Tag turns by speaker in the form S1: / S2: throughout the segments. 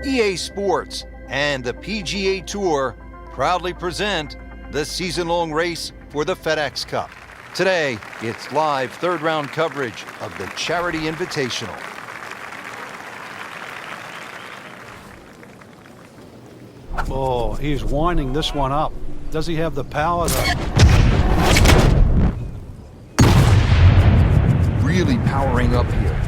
S1: EA Sports and the PGA Tour proudly present the season-long race for the FedEx Cup. Today, it's live third-round coverage of the Charity Invitational.
S2: Oh, he's winding this one up. Does he have the power though?
S1: Really powering up here.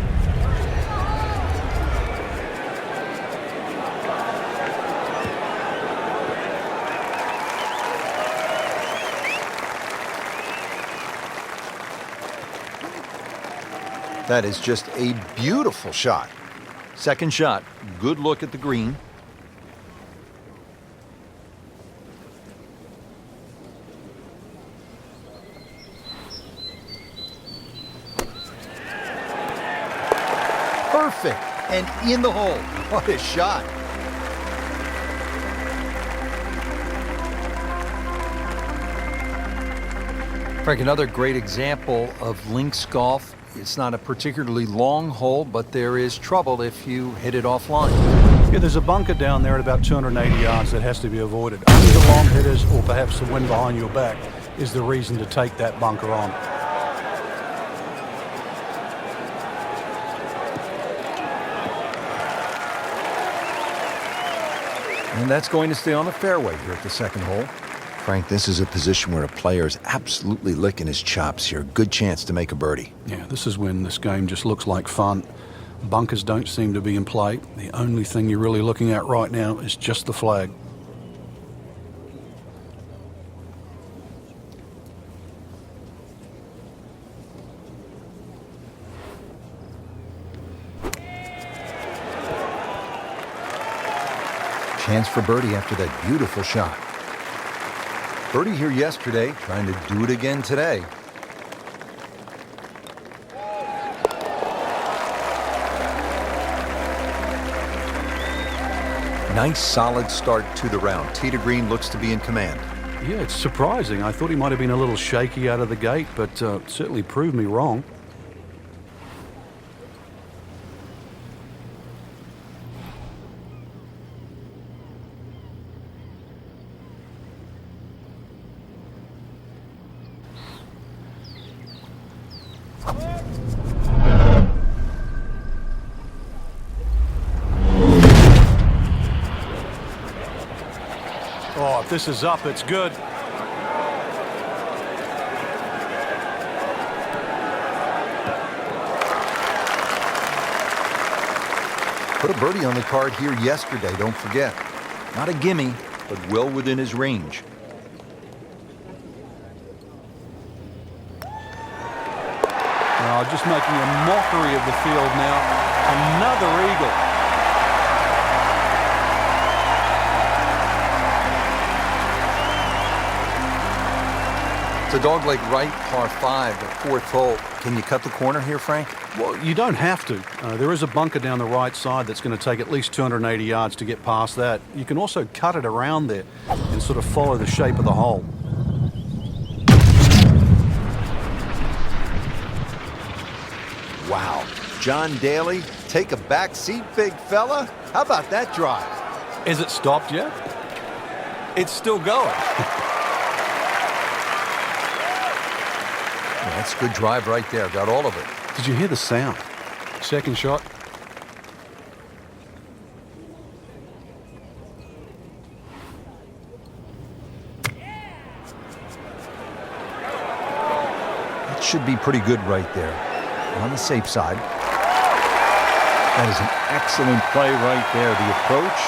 S1: That is just a beautiful shot. Second shot, good look at the green. Perfect, and in the hole. What a shot. Frank, another great example of links golf. It's not a particularly long hole, but there is trouble if you hit it offline.
S2: Yeah, there's a bunker down there at about 280 yards that has to be avoided. Only the long hitters, or perhaps the wind behind your back, is the reason to take that bunker on.
S1: And that's going to stay on the fairway here at the second hole. Frank, this is a position where a player is absolutely licking his chops here. Good chance to make a birdie.
S2: Yeah, this is when this game just looks like fun. Bunkers don't seem to be in play. The only thing you're really looking at right now is just the flag.
S1: Chance for birdie after that beautiful shot. Birdie here yesterday, trying to do it again today. Nice, solid start to the round. Tee to green looks to be in command.
S2: Yeah, it's surprising. I thought he might have been a little shaky out of the gate, but certainly proved me wrong. Oh, if this is up, it's good.
S1: Put a birdie on the card here yesterday, don't forget. Not a gimme, but well within his range.
S2: Just making a mockery of the field now. Another eagle.
S1: It's a dogleg right, par 5, the 4th hole. Can you cut the corner here, Frank?
S2: Well, you don't have to. There is a bunker down the right side that's going to take at least 280 yards to get past that. You can also cut it around there and sort of follow the shape of the hole.
S1: Wow. John Daly, take a back seat, big fella. How about that drive?
S2: Is it stopped yet? It's still going.
S1: Yeah, that's a good drive right there. Got all of it.
S2: Did you hear the sound? Second shot.
S1: That should be pretty good right there. On the safe side. That is an excellent play right there. The approach,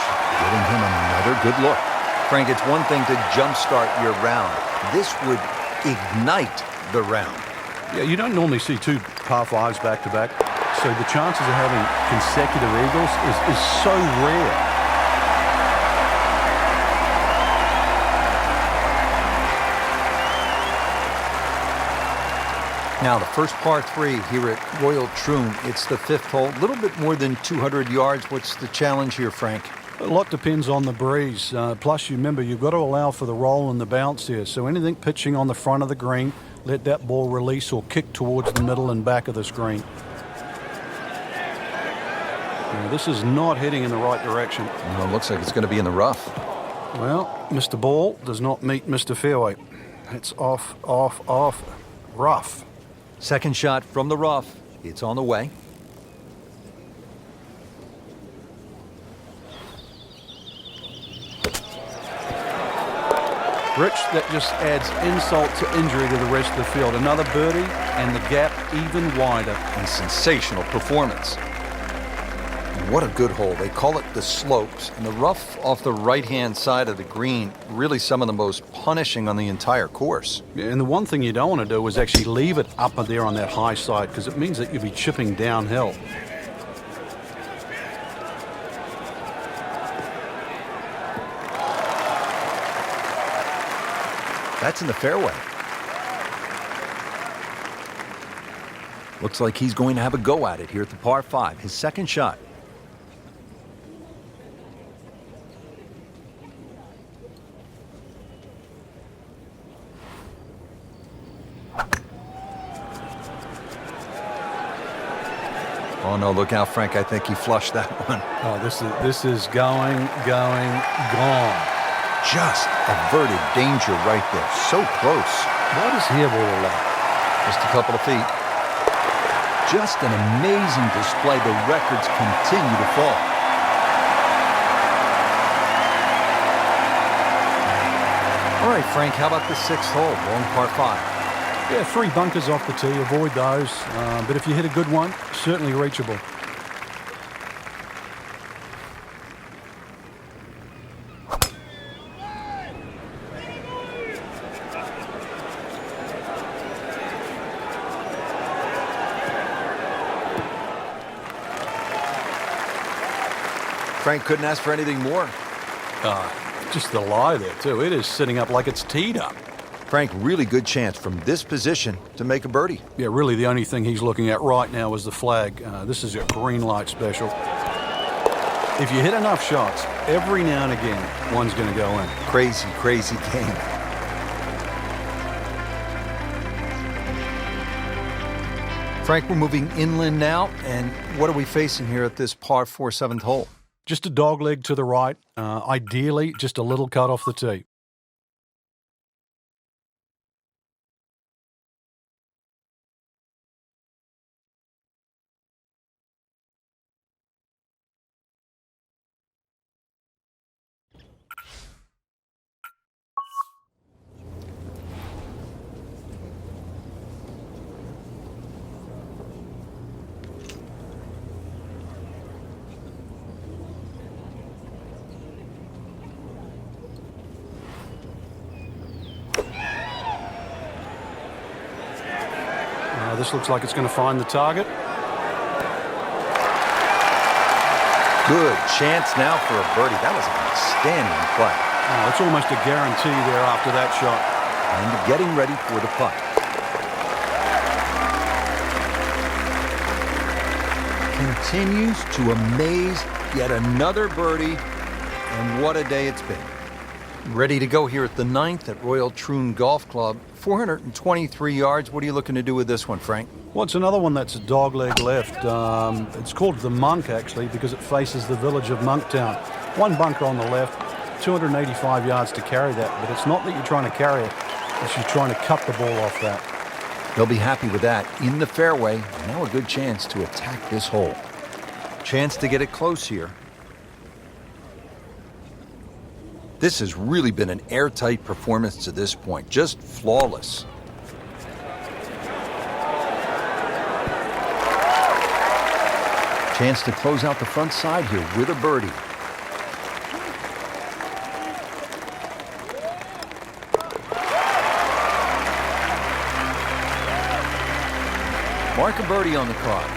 S1: giving him another good look. Frank, it's one thing to jumpstart your round. This would ignite the round.
S2: Yeah, you don't normally see two par 5s back to back, so the chances of having consecutive eagles is so rare.
S1: Now, the first par 3 here at Royal Troon, it's the 5th hole, a little bit more than 200 yards. What's the challenge here, Frank?
S2: A lot depends on the breeze. Plus, you remember, you've got to allow for the roll and the bounce here. So anything pitching on the front of the green, let that ball release or kick towards the middle and back of the screen. Now, this is not heading in the right direction.
S1: No, it looks like it's going to be in the rough.
S2: Well, Mr. Ball does not meet Mr. Fairway. It's off, rough.
S1: Second shot from the rough. It's on the way.
S2: Rich, that just adds insult to injury to the rest of the field. Another birdie, and the gap even wider.
S1: A sensational performance. What a good hole. They call it the slopes. And the rough off the right-hand side of the green, really some of the most punishing on the entire course.
S2: Yeah, and the one thing you don't want to do is actually leave it up there on that high side, because it means that you'll be chipping downhill.
S1: That's in the fairway. Looks like he's going to have a go at it here at the par 5, his second shot. Oh no, look out, Frank. I think he flushed that one.
S2: Oh, this is going, gone.
S1: Just averted danger right there. So close.
S2: What is he able to allow?
S1: Just a couple of feet. Just an amazing display. The records continue to fall. All right, Frank, how about the 6th hole, long par 5?
S2: Yeah, 3 bunkers off the tee. Avoid those. But if you hit a good one, certainly reachable.
S1: Frank couldn't ask for anything more.
S2: Just the lie there, too. It is sitting up like it's teed up.
S1: Frank, really good chance from this position to make a birdie.
S2: Yeah, really the only thing he's looking at right now is the flag. This is a green light special. If you hit enough shots, every now and again, one's going to go in.
S1: Crazy, crazy game. Frank, we're moving inland now, and what are we facing here at this par 4 7th hole?
S2: Just a dog leg to the right, ideally just a little cut off the tee. This looks like it's going to find the target.
S1: Good chance now for a birdie. That was an outstanding play.
S2: Oh, it's almost a guarantee there after that shot.
S1: And getting ready for the putt. Continues to amaze. Yet another birdie. And what a day it's been. Ready to go here at the 9th at Royal Troon Golf Club. 423 yards. What are you looking to do with this one, Frank?
S2: Well, it's another one that's a dog leg left. It's called the Monk, actually, because it faces the village of Monktown. One bunker on the left, 285 yards to carry that. But it's not that you're trying to carry it. It's you're trying to cut the ball off that.
S1: They'll be happy with that. In the fairway. Now a good chance to attack this hole. Chance to get it close here. This has really been an airtight performance to this point. Just flawless. Chance to close out the front side here with a birdie. Mark a birdie on the card.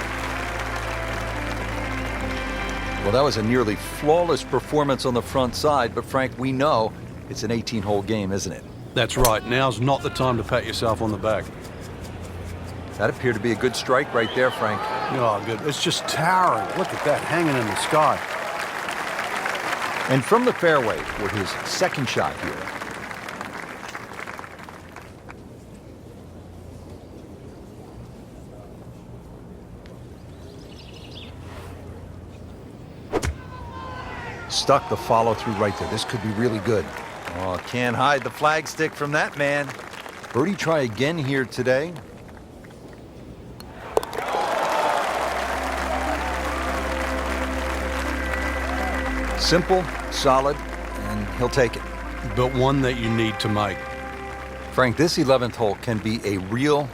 S1: Well, that was a nearly flawless performance on the front side, but Frank, we know it's an 18-hole game, isn't it?
S2: That's right. Now's not the time to pat yourself on the back.
S1: That appeared to be a good strike right there, Frank.
S2: Oh, good. It's just towering. Look at that hanging in the sky.
S1: And from the fairway for his second shot here. Stuck the follow through right there. This could be really good. Oh, can't hide the flagstick from that man. Birdie try again here today. Simple, solid, and he'll take it.
S2: But one that you need to make.
S1: Frank, this 11th hole can be a real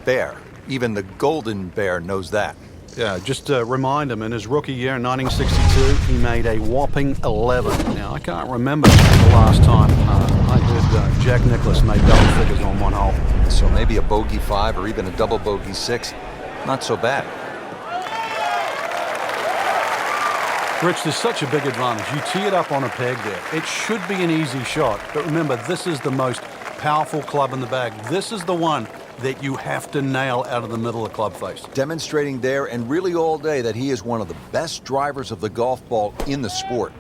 S1: bear. Even the Golden Bear knows that.
S2: Yeah, just to remind him, in his rookie year in 1962, he made a whopping 11. Now, I can't remember the last time I heard Jack Nicklaus made double figures on one hole.
S1: So maybe a bogey 5 or even a double bogey 6. Not so bad.
S2: Rich, there's such a big advantage. You tee it up on a peg there. It should be an easy shot. But remember, this is the most powerful club in the bag. This is the one that you have to nail out of the middle of club face.
S1: Demonstrating there and really all day that he is one of the best drivers of the golf ball in the sport.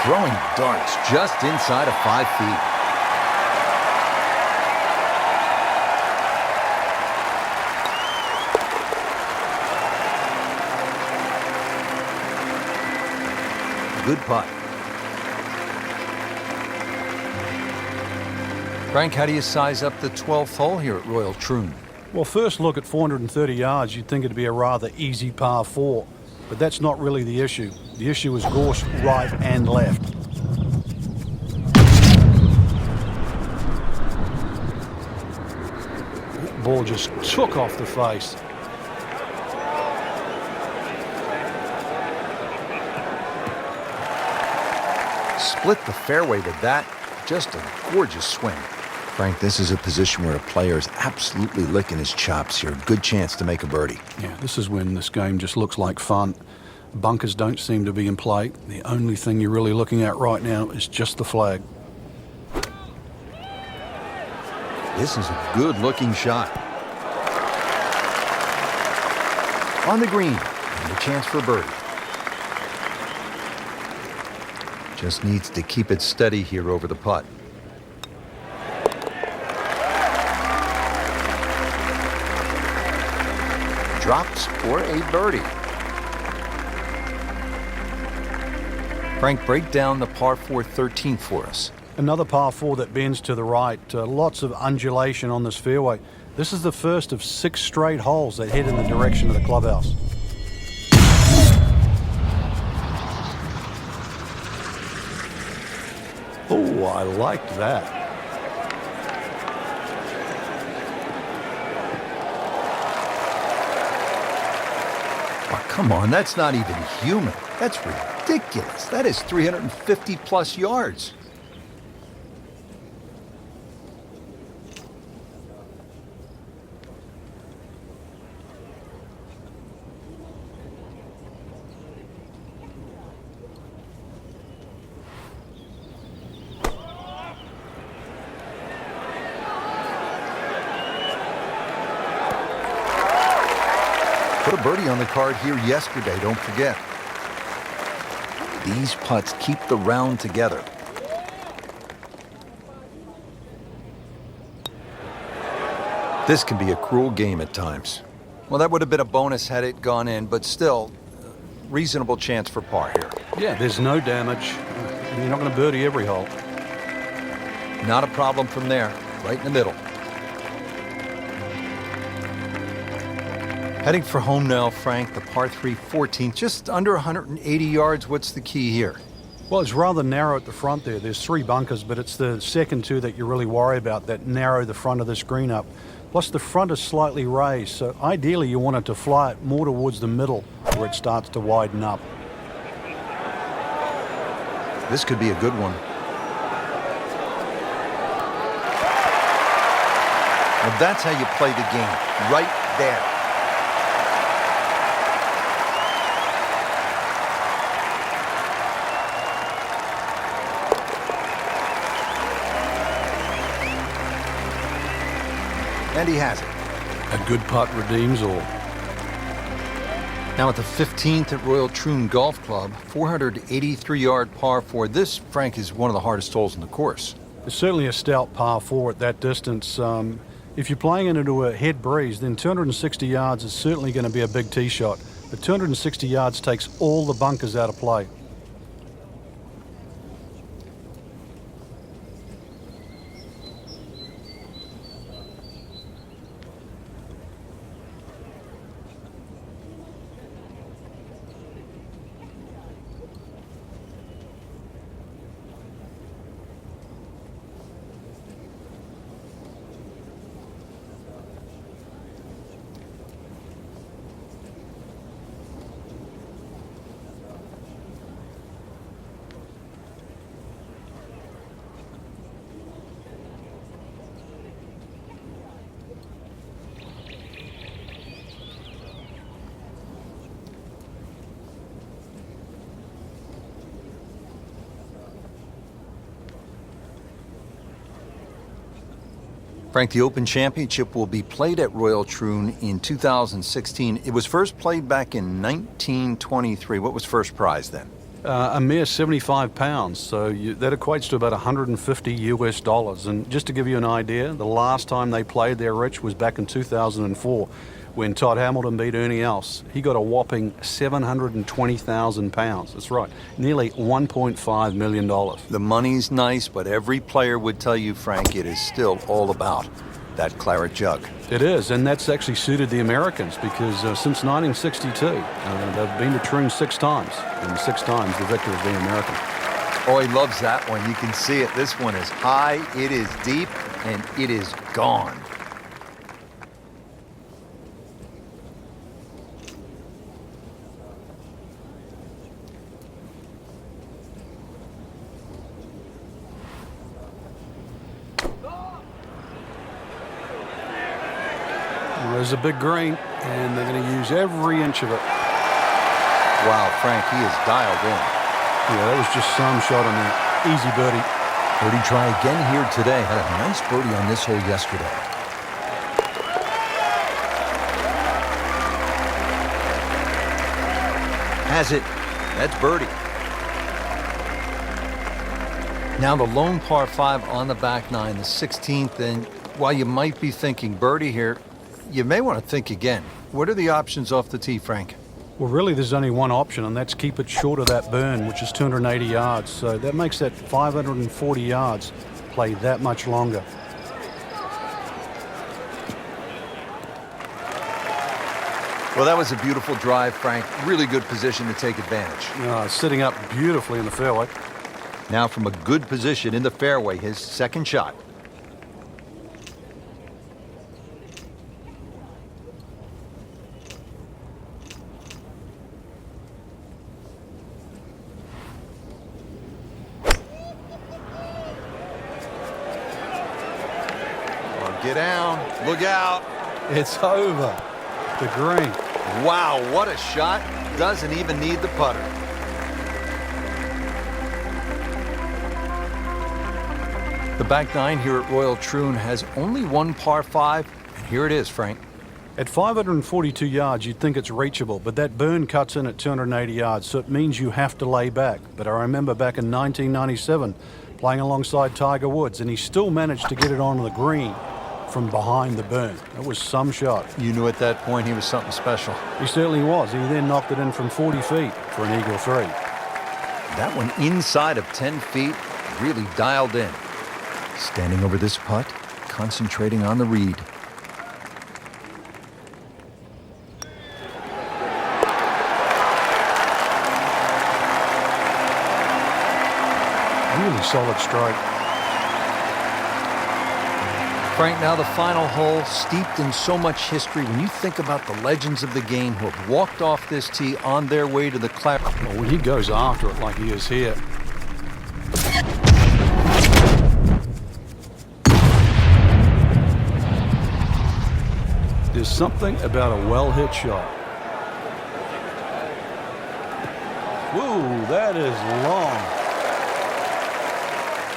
S1: Throwing darts just inside of 5 feet. Good putt. Frank, how do you size up the 12th hole here at Royal Troon?
S2: Well, first look at 430 yards, you'd think it'd be a rather easy par 4. But that's not really the issue. The issue is course right and left. That ball just took off the face.
S1: Split the fairway with that. Just a gorgeous swing. Frank, this is a position where a player is absolutely licking his chops here. Good chance to make a birdie.
S2: Yeah, this is when this game just looks like fun. Bunkers don't seem to be in play. The only thing you're really looking at right now is just the flag.
S1: This is a good-looking shot. On the green, and a chance for birdie. Just needs to keep it steady here over the putt. Drops for a birdie. Frank, break down the par 4 13th for us.
S2: Another par 4 that bends to the right. Lots of undulation on this fairway. This is the first of 6 straight holes that head in the direction of the clubhouse. Oh, I liked that.
S1: Oh, come on, that's not even human. That's ridiculous. That is 350 plus yards. Put a birdie on the card here yesterday, don't forget. These putts keep the round together. This can be a cruel game at times. Well, that would have been a bonus had it gone in, but still, reasonable chance for par here.
S2: Yeah, there's no damage. You're not going to birdie every hole.
S1: Not a problem from there, right in the middle. Heading for home now, Frank, the par 3 14th, just under 180 yards. What's the key here?
S2: Well, it's rather narrow at the front there. There's 3 bunkers, but it's the second 2 that you really worry about that narrow the front of the screen up. Plus, the front is slightly raised, so ideally you want it to fly it more towards the middle where it starts to widen up.
S1: This could be a good one. Well, that's how you play the game, right there. And he has it.
S2: A good putt redeems all.
S1: Now at the 15th at Royal Troon Golf Club, 483-yard par 4. This, Frank, is one of the hardest holes in the course.
S2: It's certainly a stout par 4 at that distance. If you're playing it into a head breeze, then 260 yards is certainly going to be a big tee shot. But 260 yards takes all the bunkers out of play.
S1: Frank, the Open Championship will be played at Royal Troon in 2016. It was first played back in 1923. What was first prize then?
S2: A mere 75 pounds, so that equates to about 150 US dollars. And just to give you an idea, the last time they played there, Rich, was back in 2004 when Todd Hamilton beat Ernie Els. He got a whopping 720,000 pounds. That's right, nearly $1.5 million.
S1: The money's nice, but every player would tell you, Frank, it is still all about that claret jug.
S2: It is, and that's actually suited the Americans because since 1962, they've been to Troon 6 times, and 6 times the victor has been American.
S1: Oh, he loves that one. You can see it. This one is high, it is deep, and it is gone.
S2: There's a big green, and they're going to use every inch of it.
S1: Wow, Frank, he is dialed in.
S2: Yeah, that was just some shot on that. Easy birdie.
S1: Birdie try again here today. Had a nice birdie on this hole yesterday. Has it. That's birdie. Now the lone par 5 on the back nine, the 16th, and while you might be thinking birdie here, you may want to think again. What are the options off the tee, Frank?
S2: Well, really, there's only one option, and that's keep it short of that burn, which is 280 yards. So that makes that 540 yards play that much longer.
S1: Well, that was a beautiful drive, Frank. Really good position to take advantage.
S2: Sitting up beautifully in the fairway.
S1: Now from a good position in the fairway, his second shot. Get down. Look out.
S2: It's over. The green.
S1: Wow, what a shot. Doesn't even need the putter. The back nine here at Royal Troon has only one par 5, and here it is, Frank.
S2: At 542 yards, you'd think it's reachable, but that burn cuts in at 280 yards, so it means you have to lay back. But I remember back in 1997 playing alongside Tiger Woods, and he still managed to get it onto the green from behind the burn. That was some shot.
S1: You knew at that point he was something special.
S2: He certainly was. He then knocked it in from 40 feet for an eagle 3.
S1: That one inside of 10 feet, really dialed in. Standing over this putt, concentrating on the read.
S2: Really solid stroke.
S1: Frank, now the final hole, steeped in so much history. When you think about the legends of the game who have walked off this tee on their way to the clap.
S2: Well, when he goes after it like he is here. There's something about a well-hit shot. Whoa, that is long.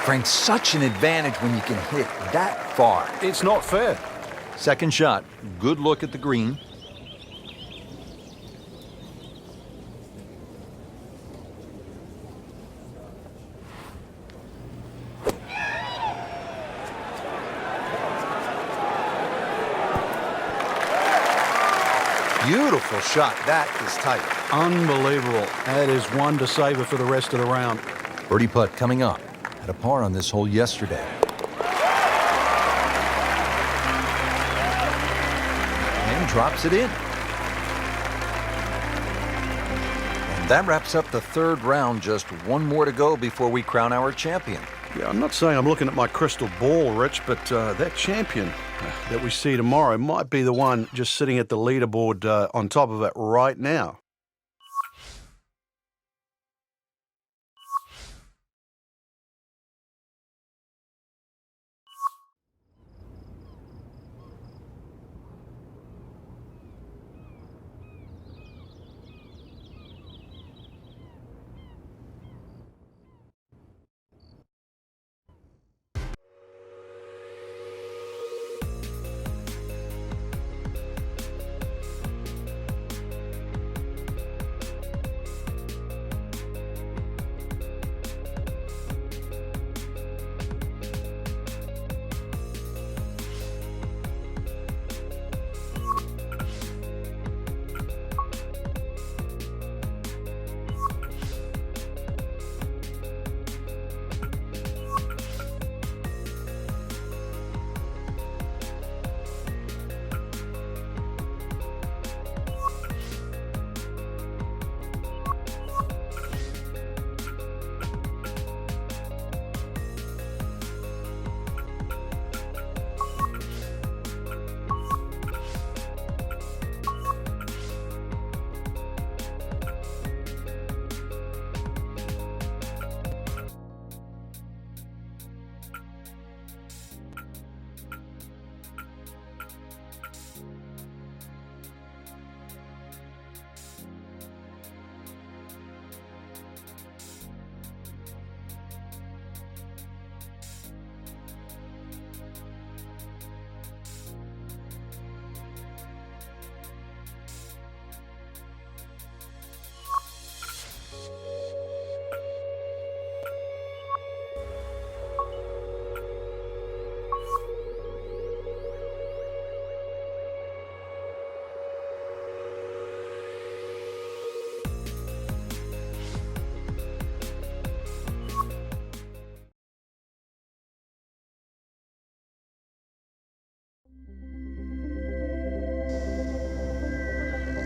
S1: Frank, such an advantage when you can hit that far.
S2: It's not fair.
S1: Second shot, good look at the green. Beautiful shot. That is tight.
S2: Unbelievable. That is one to savor for the rest of the round.
S1: Birdie putt coming up. Had a par on this hole yesterday. And drops it in. And that wraps up the third round. Just one more to go before we crown our champion.
S2: Yeah, I'm not saying I'm looking at my crystal ball, Rich, but that champion that we see tomorrow might be the one just sitting at the leaderboard on top of it right now.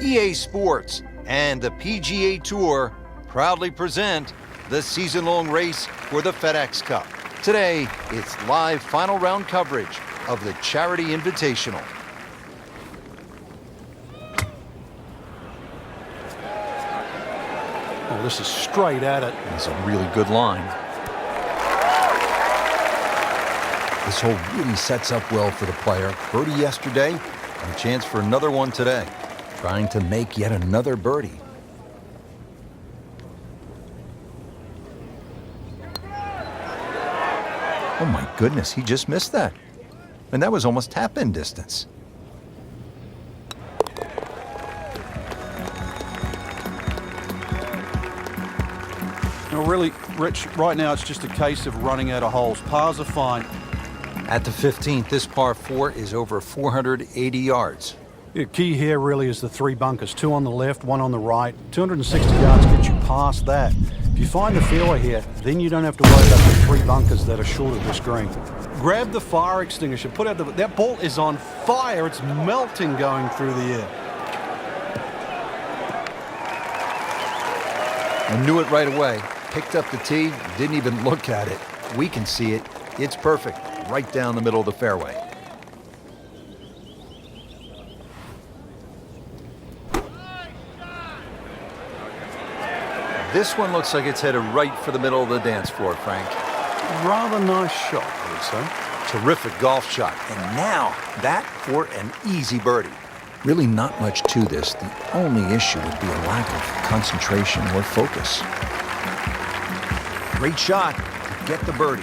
S1: EA Sports and the PGA Tour proudly present the season-long race for the FedEx Cup. Today, it's live final round coverage of the Charity Invitational.
S2: Oh, this is straight at it.
S1: It's a really good line. This hole really sets up well for the player. Birdie yesterday, and a chance for another one today. Trying to make yet another birdie. Oh my goodness, he just missed that. And that was almost tap-in distance.
S2: Now, really, Rich, right now it's just a case of running out of holes. Pars are fine.
S1: At the 15th, this par 4 is over 480 yards.
S2: The key here really is the 3 bunkers, 2 on the left, 1 on the right. 260 yards gets you past that. If you find the fairway here, then you don't have to worry about the 3 bunkers that are short of the screen. Grab the fire extinguisher, put out that ball is on fire. It's melting going through the air.
S1: I knew it right away. Picked up the tee, didn't even look at it. We can see it. It's perfect, right down the middle of the fairway. This one looks like it's headed right for the middle of the dance floor, Frank.
S2: Rather nice shot, I would say.
S1: Terrific golf shot. And now, that for an easy birdie. Really not much to this. The only issue would be a lack of concentration or focus. Great shot to get the birdie.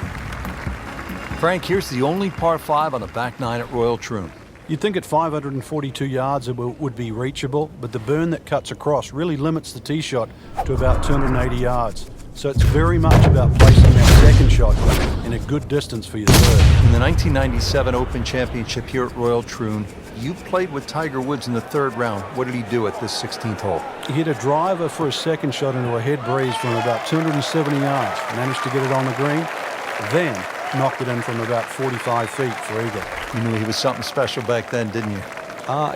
S1: Frank, here's the only par 5 on the back 9 at Royal Troon.
S2: You'd think at 542 yards it would be reachable, but the burn that cuts across really limits the tee shot to about 280 yards. So it's very much about placing that second shot in a good distance for your third.
S1: In the 1997 Open Championship here at Royal Troon, you played with Tiger Woods in the 3rd round. What did he do at this 16th hole?
S2: He hit a driver for a second shot into a head breeze from about 270 yards. Managed to get it on the green, then knocked it in from about 45 feet for eagle.
S1: You knew he was something special back then, didn't you?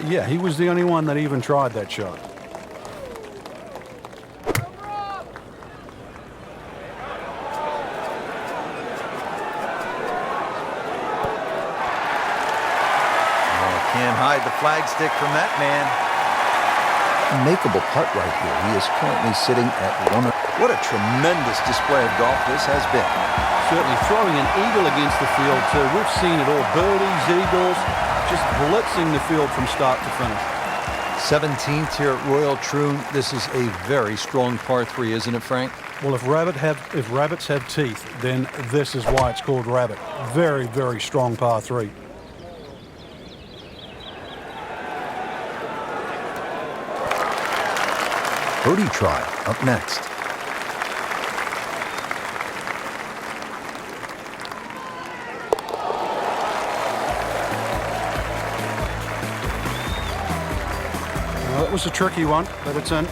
S2: Yeah, he was the only one that even tried that shot.
S1: Can't hide the flagstick from that man. Makeable putt right here. He is currently sitting at 1. What a tremendous display of golf this has been.
S2: Certainly throwing an eagle against the field too. We've seen it all. Birdies, eagles, just blitzing the field from start to finish.
S1: 17th here at Royal Troon. This is a very strong par 3, isn't it, Frank?
S2: Well, if rabbits have teeth, then this is why it's called rabbit. Very, very strong par 3.
S1: Birdie try up next.
S2: Well, it was a tricky one, but it's in.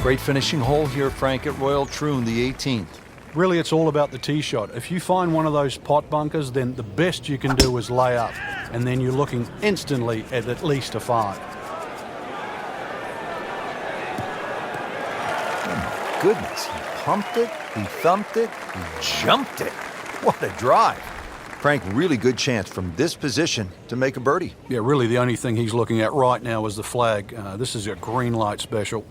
S1: Great finishing hole here, Frank, at Royal Troon, the 18th.
S2: Really, it's all about the tee shot. If you find one of those pot bunkers, then the best you can do is lay up, and then you're looking instantly at least a 5.
S1: Goodness, he pumped it, he thumped it, he jumped it. What a drive. Frank, really good chance from this position to make a birdie.
S2: Yeah, really the only thing he's looking at right now is the flag. This is a green light special.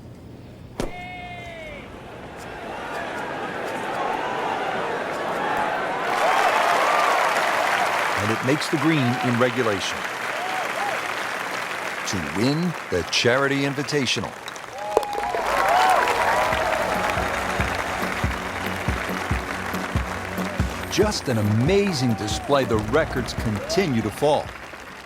S1: And it makes the green in regulation to win the Charity Invitational. Just an amazing display. The records continue to fall.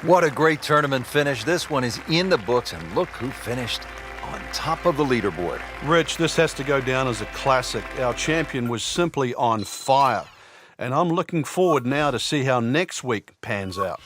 S1: What a great tournament finish. This one is in the books, and look who finished on top of the leaderboard.
S2: Rich, this has to go down as a classic. Our champion was simply on fire. And I'm looking forward now to see how next week pans out.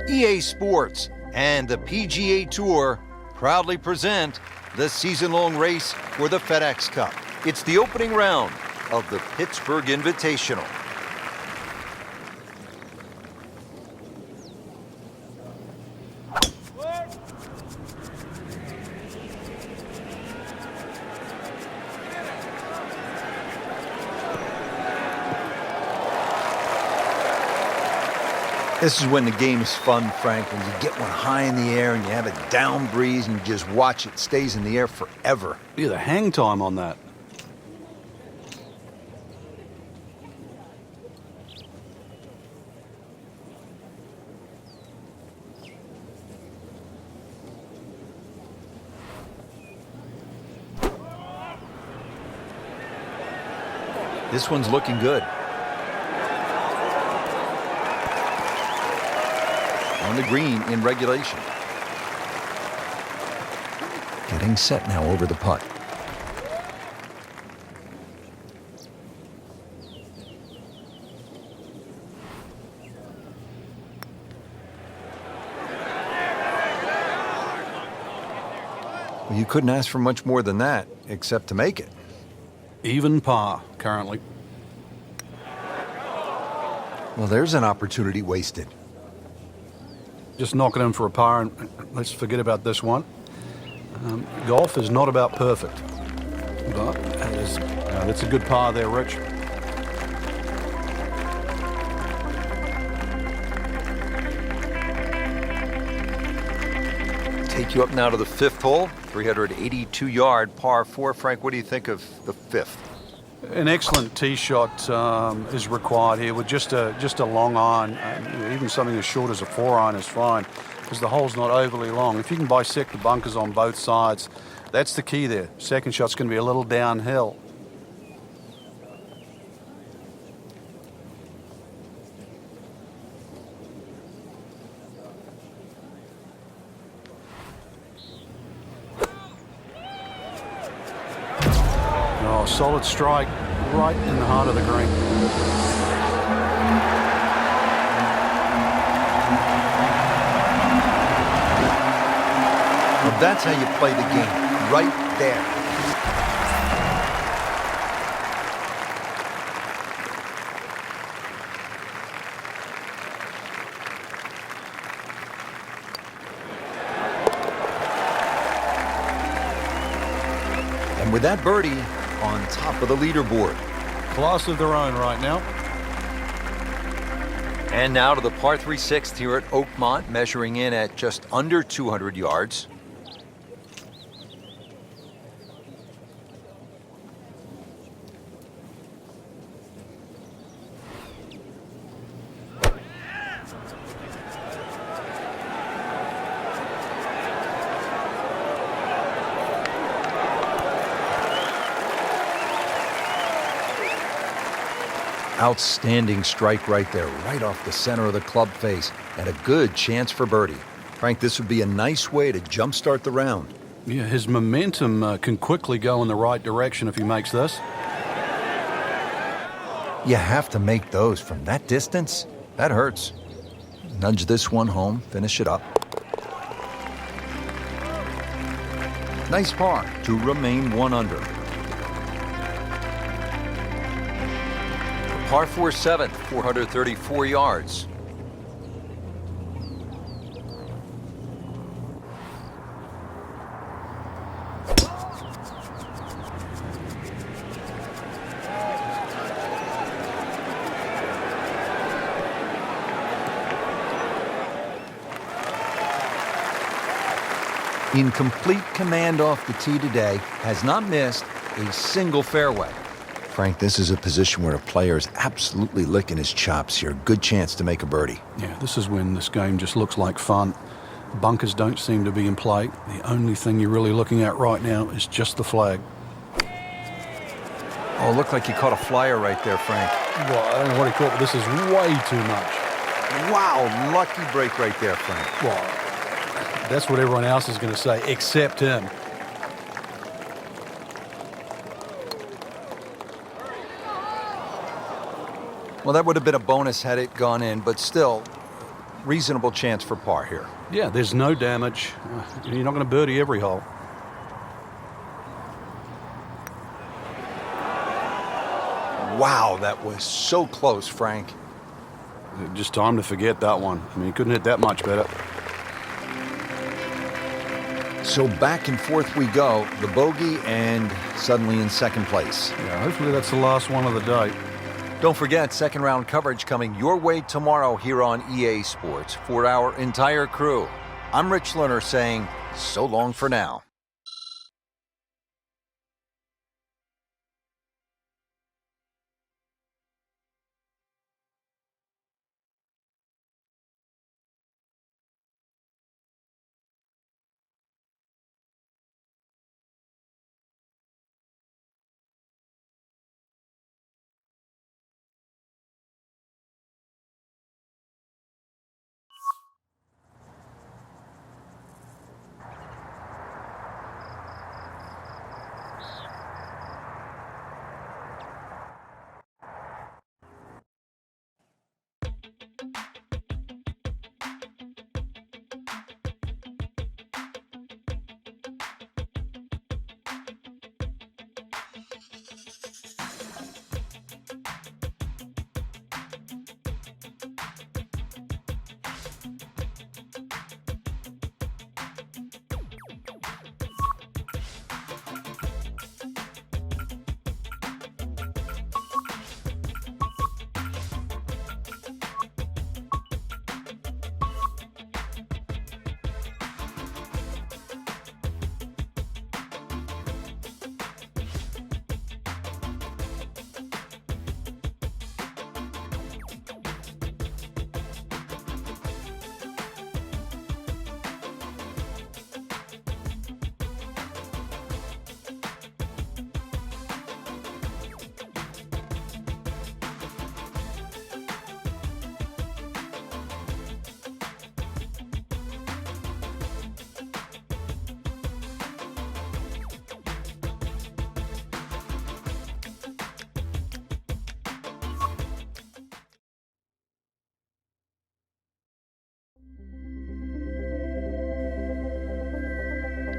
S1: EA Sports and the PGA Tour proudly present the season-long race for the FedEx Cup. It's the opening round of the Pittsburgh Invitational. This is when the game is fun, Frank, when you get one high in the air and you have a down breeze and you just watch it stays in the air forever.
S2: Yeah, the hang time on that.
S1: This one's looking good. On the green in regulation. Getting set now over the putt. Well, you couldn't ask for much more than that, except to make it.
S2: Even par, currently.
S1: Well, there's an opportunity wasted.
S2: Just knock it in for a par, and let's forget about this one. Golf is not about perfect, but that's a good par there, Rich.
S1: Take you up now to the fifth hole, 382-yard par 4. Frank, what do you think of the fifth?
S2: An excellent tee shot is required here with just a long iron. Even something as short as a 4-iron is fine because the hole's not overly long. If you can bisect the bunkers on both sides, that's the key there. Second shot's going to be a little downhill. Oh, solid strike right in the heart of the green.
S1: Well, that's how you play the game, right there. And with that birdie, on top of the leaderboard.
S2: Class of their own right now.
S1: And now to the par 3 sixth here at Oakmont, measuring in at just under 200 yards. Outstanding strike right there, right off the center of the club face, and a good chance for birdie. Frank, this would be a nice way to jumpstart the round.
S2: Yeah, his momentum can quickly go in the right direction if he makes this.
S1: You have to make those from that distance. That hurts. Nudge this one home, finish it up. Nice par to remain 1 under. Par 4 seventh, 434 yards. In complete command off the tee today, has not missed a single fairway. Frank, this is a position where a player is absolutely licking his chops here. Good chance to make a birdie.
S2: Yeah, this is when this game just looks like fun. Bunkers don't seem to be in play. The only thing you're really looking at right now is just the flag.
S1: Oh, looked like you caught a flyer right there, Frank.
S2: Well, I don't know what he caught, but this is way too much.
S1: Wow, lucky break right there, Frank.
S2: Well, that's what everyone else is going to say, except him.
S1: Well, that would have been a bonus had it gone in, but still, reasonable chance for par here.
S2: Yeah, there's no damage. You're not going to birdie every hole.
S1: Wow, that was so close, Frank.
S2: Just time to forget that one. I mean, you couldn't hit that much better.
S1: So back and forth we go. The bogey and suddenly in second place.
S2: Yeah, hopefully that's the last one of the day.
S1: Don't forget, second round coverage coming your way tomorrow here on EA Sports for our entire crew. I'm Rich Lerner saying so long for now.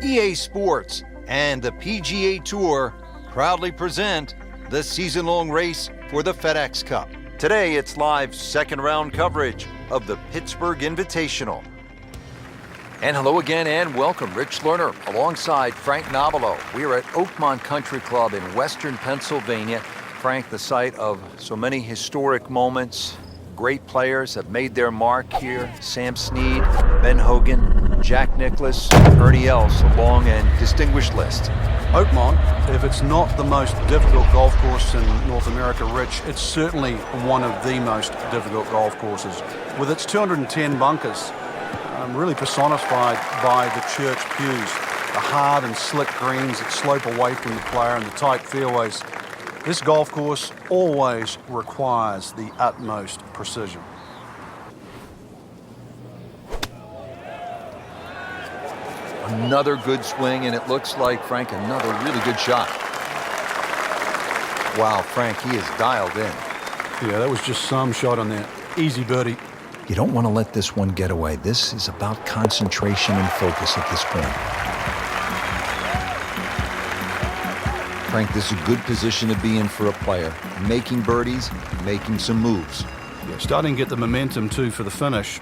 S1: EA Sports and the PGA Tour proudly present the season-long race for the FedEx Cup. Today, it's live second-round coverage of the Pittsburgh Invitational. And hello again and welcome. Rich Lerner alongside Frank Nobilo. We are at Oakmont Country Club in western Pennsylvania. Frank, the site of so many historic moments. Great players have made their mark here. Sam Snead, Ben Hogan, Jack Nicklaus, Ernie Els, a long and distinguished list.
S2: Oakmont, if it's not the most difficult golf course in North America, Rich, it's certainly one of the most difficult golf courses. With its 210 bunkers, really personified by the church pews, the hard and slick greens that slope away from the player and the tight fairways. This golf course always requires the utmost precision.
S1: Another good swing, and it looks like, Frank, another really good shot. Wow, Frank, he is dialed in.
S2: Yeah, that was just some shot on that. Easy birdie.
S1: You don't want to let this one get away. This is about concentration and focus at this point. Frank, this is a good position to be in for a player. Making birdies, making some moves.
S2: Yeah, starting to get the momentum, too, for the finish.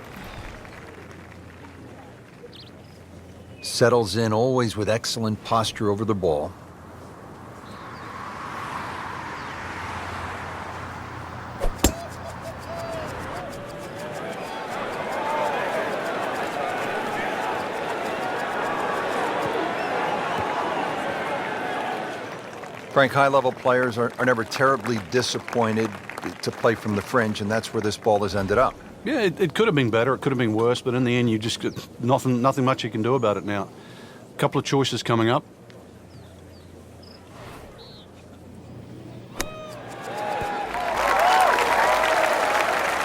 S1: Settles in always with excellent posture over the ball. Frank, high-level players are never terribly disappointed to play from the fringe, and that's where this ball has ended up.
S2: Yeah, it could have been better, it could have been worse, but in the end, you just got nothing much you can do about it now. A couple of choices coming up.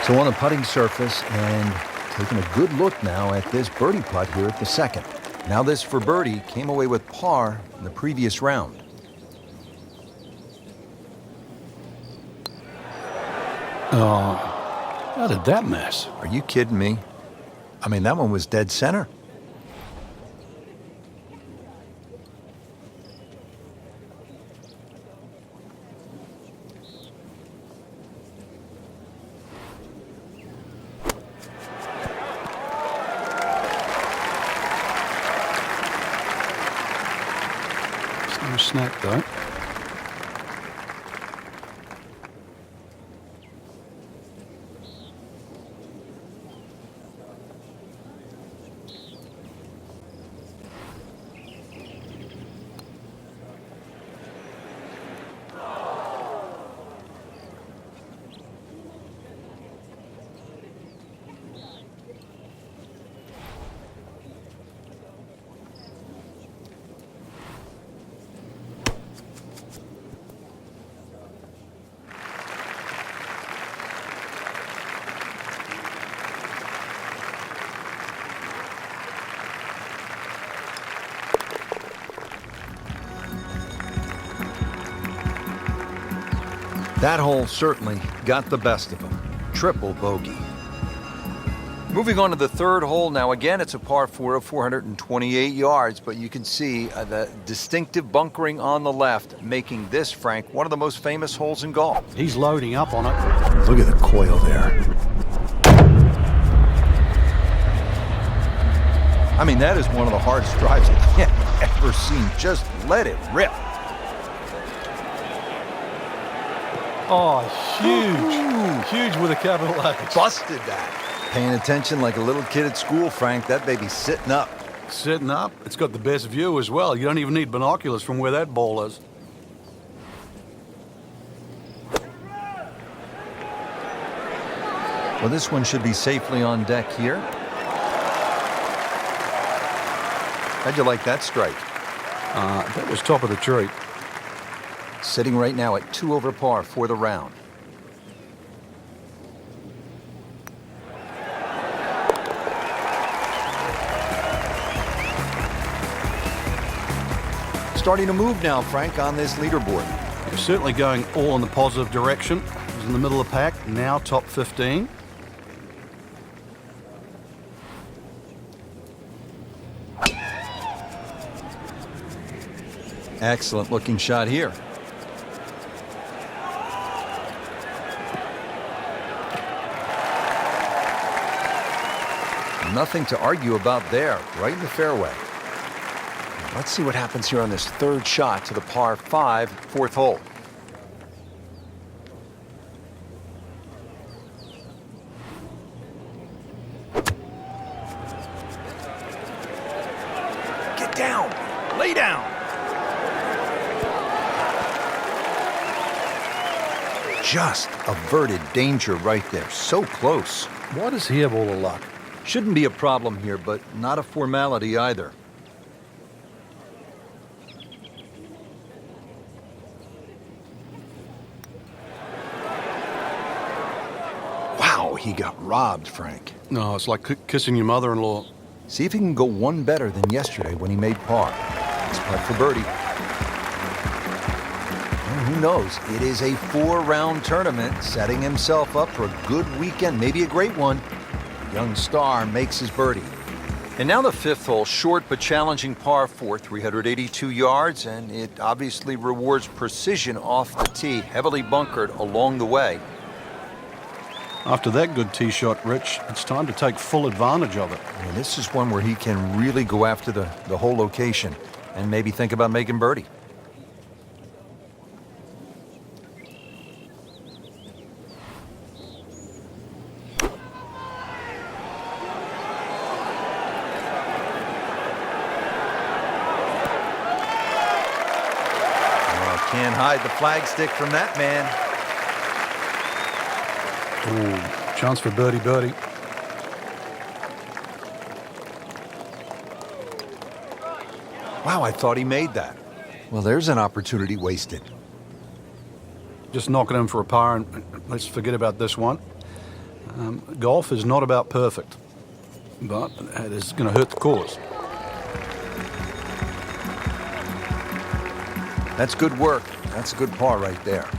S1: So on the putting surface, and taking a good look now at this birdie putt here at the second. Now this for birdie came away with par in the previous round.
S2: Oh, how did that mess?
S1: Are you kidding me? I mean, that one was dead center.
S2: No snack though.
S1: That hole certainly got the best of him. Triple bogey. Moving on to the third hole now. Again, it's a par 4 of 428 yards, but you can see the distinctive bunkering on the left, making this, Frank, one of the most famous holes in golf.
S2: He's loading up on it.
S1: Look at the coil there. I mean, that is one of the hardest drives I've ever seen. Just let it rip.
S2: Oh, huge. Huge with a capital H.
S1: Busted that. Paying attention like a little kid at school, Frank. That baby's sitting up.
S2: Sitting up. It's got the best view as well. You don't even need binoculars from where that ball is.
S1: Well, this one should be safely on deck here. How'd you like that strike?
S2: That was top of the tree.
S1: Sitting right now at 2 over par for the round. Starting to move now, Frank, on this leaderboard.
S2: You're certainly going all in the positive direction. He's in the middle of the pack, now top 15.
S1: Excellent looking shot here. Nothing to argue about there, right in the fairway. Let's see what happens here on this third shot to the par 5, fourth hole. Get down, lay down. Just averted danger right there, so close.
S2: Why does he have all the luck?
S1: Shouldn't be a problem here, but not a formality either. Wow, he got robbed, Frank.
S2: No, it's like kissing your mother-in-law.
S1: See if he can go one better than yesterday when he made par. He's putt for birdie. Well, who knows? It is a 4-round tournament, setting himself up for a good weekend, maybe a great one. Young star makes his birdie. And now the fifth hole, short but challenging par 4, 382 yards, and it obviously rewards precision off the tee, heavily bunkered along the way.
S2: After that good tee shot, Rich, it's time to take full advantage of it.
S1: And this is one where he can really go after the whole location and maybe think about making birdie. Can't hide the flagstick from that man.
S2: Ooh, chance for birdie.
S1: Wow, I thought he made that. Well, there's an opportunity wasted.
S2: Just knock it in for a par and let's forget about this one. Golf is not about perfect, but it is going to hurt the cause.
S1: That's good work. That's a good par right there.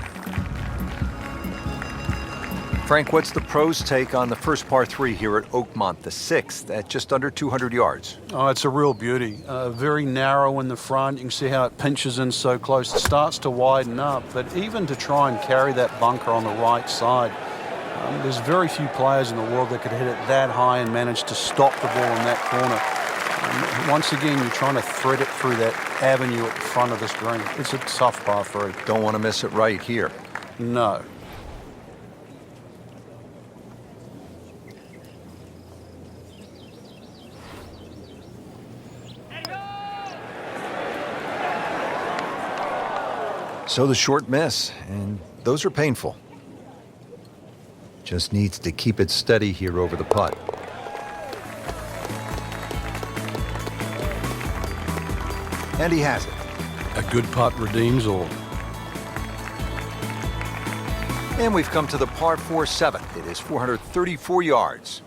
S1: Frank, what's the pros' take on the first par 3 here at Oakmont, the 6th, at just under 200 yards?
S2: Oh, it's a real beauty. Very narrow in the front. You can see how it pinches in so close. It starts to widen up, but even to try and carry that bunker on the right side, there's very few players in the world that could hit it that high and manage to stop the ball in that corner. Once again, you're trying to thread it through that avenue at the front of this green. It's a tough par 3.
S1: Don't want to miss it right here.
S2: No.
S1: So the short miss, and those are painful. Just needs to keep it steady here over the putt. And he has it.
S2: A good putt redeems all.
S1: And we've come to the par 4 7th. It is 434 yards.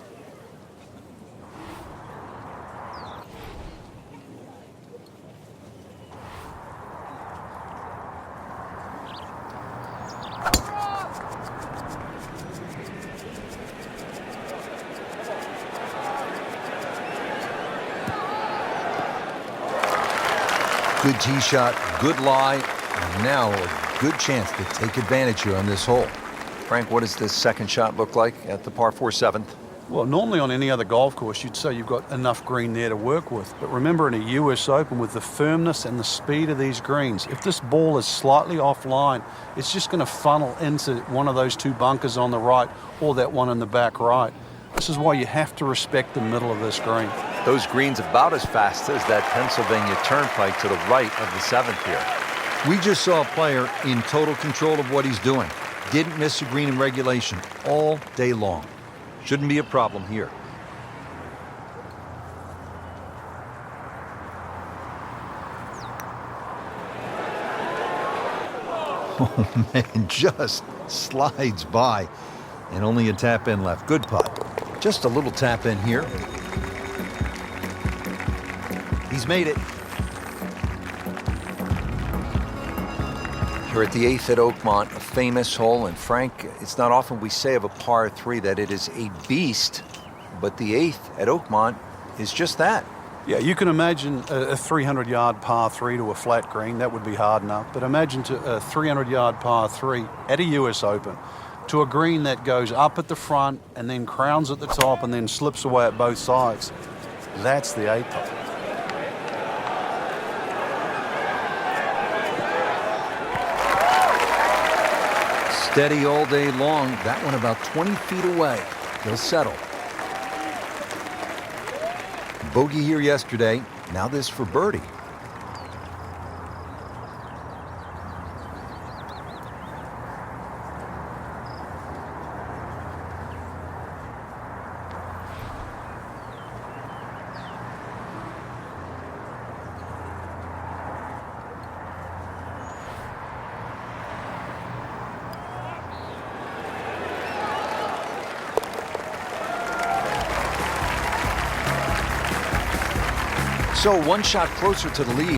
S1: Good tee shot, good lie, and now a good chance to take advantage here on this hole. Frank, what does this second shot look like at the par 4 7th?
S2: Well, normally on any other golf course, you'd say you've got enough green there to work with. But remember, in a US Open, with the firmness and the speed of these greens, if this ball is slightly offline, it's just going to funnel into one of those two bunkers on the right or that one in the back right. This is why you have to respect the middle of this green.
S1: Those greens about as fast as that Pennsylvania Turnpike to the right of the 7th here. We just saw a player in total control of what he's doing. Didn't miss a green in regulation all day long. Shouldn't be a problem here. Oh, man, just slides by. And only a tap in left. Good putt. Just a little tap in here. He's made it. Here at the 8th at Oakmont, a famous hole. And Frank, it's not often we say of a par 3 that it is a beast, but the 8th at Oakmont is just that.
S2: Yeah, you can imagine a 300-yard par 3 to a flat green. That would be hard enough. But imagine a 300-yard par 3 at a US Open to a green that goes up at the front and then crowns at the top and then slips away at both sides. That's the 8th hole.
S1: Steady all day long. That one about 20 feet away. He'll settle. Bogey here yesterday. Now this for birdie. So one shot closer to the lead.